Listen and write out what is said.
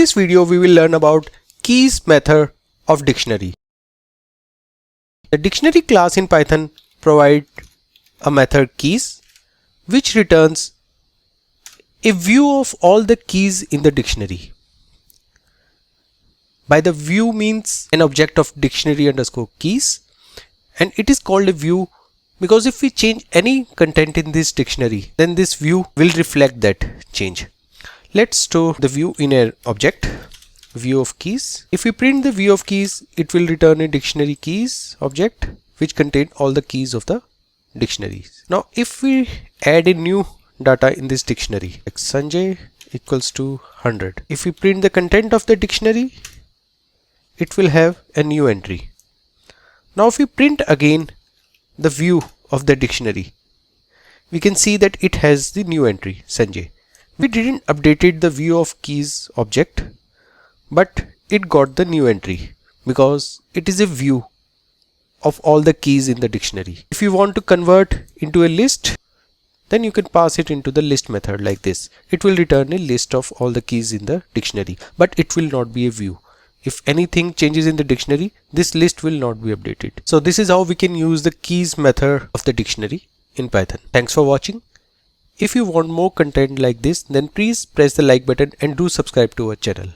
this video we will learn about keys method of dictionary. The dictionary class in Python provides a method keys which returns a view of all the keys in the dictionary. By the view means an object of dictionary underscore keys, and it is called a view because if we change any content in this dictionary, then this view will reflect that change. Let's store the view in an object, view of keys. If we print the view of keys, it will return a dictionary keys object which contain all the keys of the dictionaries. Now if we add a new data in this dictionary, like Sanjay equals to 100. If we print the content of the dictionary, it will have a new entry. Now if we print again the view of the dictionary, we can see that it has the new entry Sanjay. We didn't updated the view of keys object, but it got the new entry because it is a view of all the keys in the dictionary. If you want to convert into a list, then you can pass it into the list method like this. It will return a list of all the keys in the dictionary, but it will not be a view. If anything changes in the dictionary, this list will not be updated. So this is how we can use the keys method of the dictionary in Python. Thanks for watching. If you want more content like this, then please press the like button and do subscribe to our channel.